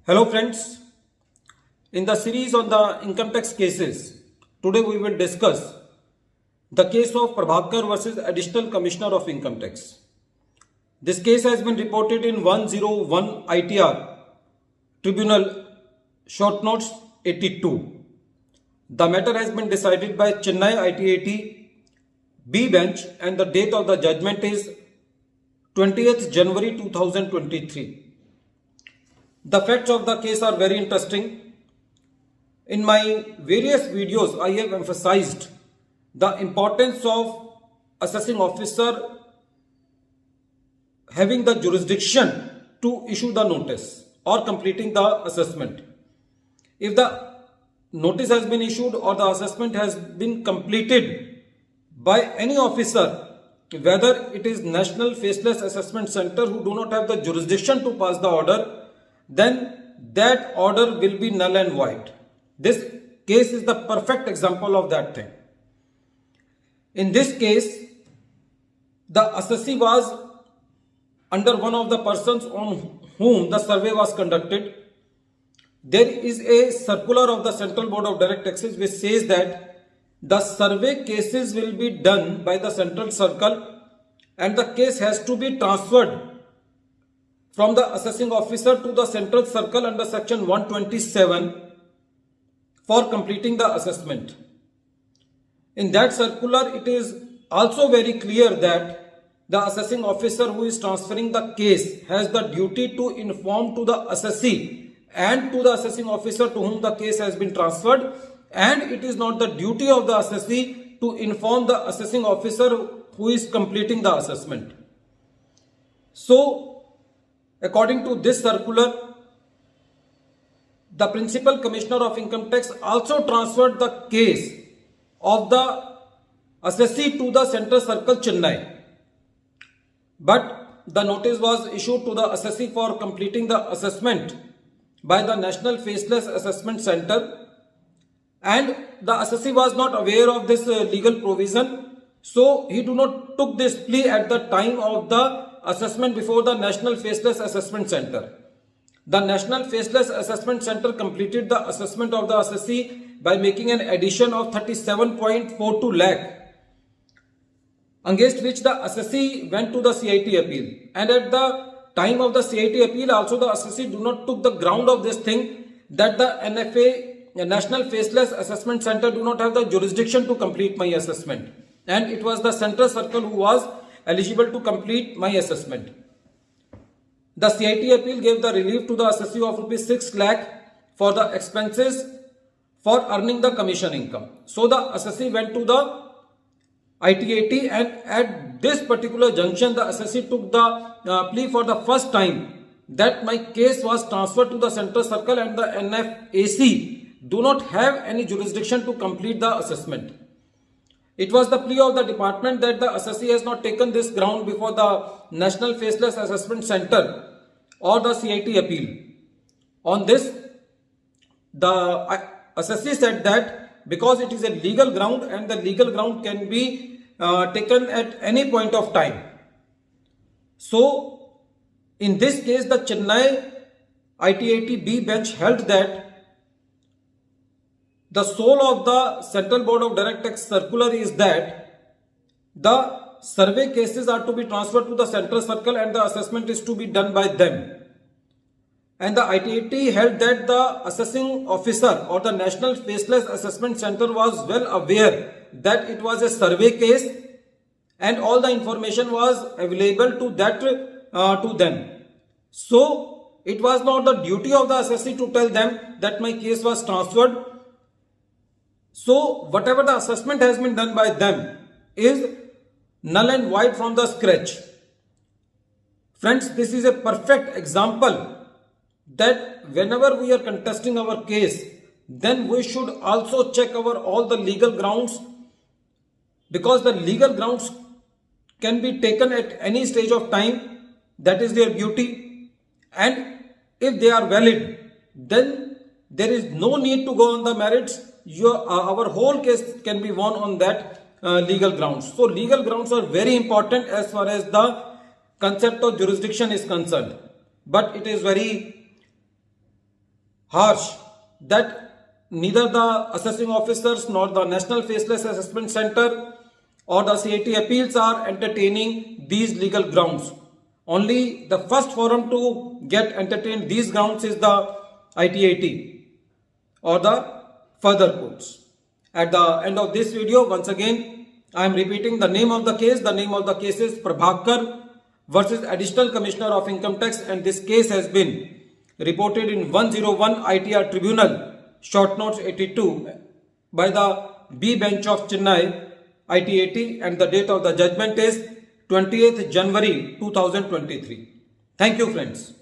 Hello friends, in the series on the income tax cases, today we will discuss the case of Prabhakar versus Additional Commissioner of Income Tax. This case has been reported in 101 ITR Tribunal Short Notes 82. The matter has been decided by Chennai ITAT B bench and the date of the judgment is 20th January 2023. The facts of the case are very interesting. In my various videos, I have emphasized the importance of assessing officer having the jurisdiction to issue the notice or completing the assessment. If the notice has been issued or the assessment has been completed by any officer, whether it is National Faceless Assessment Center who do not have the jurisdiction to pass the order, then that order will be null and void. This case is the perfect example of that thing. In this case, the assessee was under one of the persons on whom the survey was conducted. There is a circular of the Central Board of Direct Taxes which says that the survey cases will be done by the Central Circle and the case has to be transferred from the assessing officer to the Central Circle under section 127 for completing the assessment. In that circular, it is also very clear that the assessing officer who is transferring the case has the duty to inform to the assessee and to the assessing officer to whom the case has been transferred, and it is not the duty of the assessee to inform the assessing officer who is completing the assessment. So, according to this circular, the Principal Commissioner of Income Tax also transferred the case of the assessee to the Central Circle Chennai. But the notice was issued to the assessee for completing the assessment by the National Faceless Assessment Center, and the assessee was not aware of this legal provision, so he do not took this plea at the time of the assessment before the National Faceless Assessment Center. The National Faceless Assessment Center completed the assessment of the assessee by making an addition of 37.42 lakh, against which the assessee went to the CIT appeal. And at the time of the CIT appeal also, the assessee do not took the ground of this thing that the NFA, National Faceless Assessment Center, do not have the jurisdiction to complete my assessment, and it was the Central Circle who was eligible to complete my assessment. The CIT appeal gave the relief to the assessee of rupees 6 lakh for the expenses for earning the commission income. So the assessee went to the ITAT, and at this particular junction the assessee took the plea for the first time that my case was transferred to the Central Circle and the NFAC do not have any jurisdiction to complete the assessment. It was the plea of the department that the assessee has not taken this ground before the National Faceless Assessment Center or the CIT appeal. On this, the assessee said that because it is a legal ground and the legal ground can be taken at any point of time. So, in this case, the Chennai ITAT B bench held that the soul of the Central Board of Direct Tax circular is that the survey cases are to be transferred to the Central Circle and the assessment is to be done by them. And the ITAT held that the assessing officer or the National Faceless Assessment Center was well aware that it was a survey case and all the information was available to that to them. So, it was not the duty of the assessee to tell them that my case was transferred. So, whatever the assessment has been done by them is null and void from the scratch. Friends, this is a perfect example that whenever we are contesting our case, then we should also check all the legal grounds, because the legal grounds can be taken at any stage of time. That is their beauty, and if they are valid, then there is no need to go on the merits. Our whole case can be won on that legal grounds. So legal grounds are very important as far as the concept of jurisdiction is concerned. But it is very harsh that neither the assessing officers nor the National Faceless Assessment Center or the CIT appeals are entertaining these legal grounds. Only the first forum to get entertained these grounds is the ITAT or the further courts. At the end of this video, once again, I am repeating the name of the case. The name of the case is Prabhakar versus Additional Commissioner of Income Tax, and this case has been reported in 101 ITR Tribunal, short notes 82, by the B bench of Chennai, ITAT, and the date of the judgment is 20th January 2023. Thank you, friends.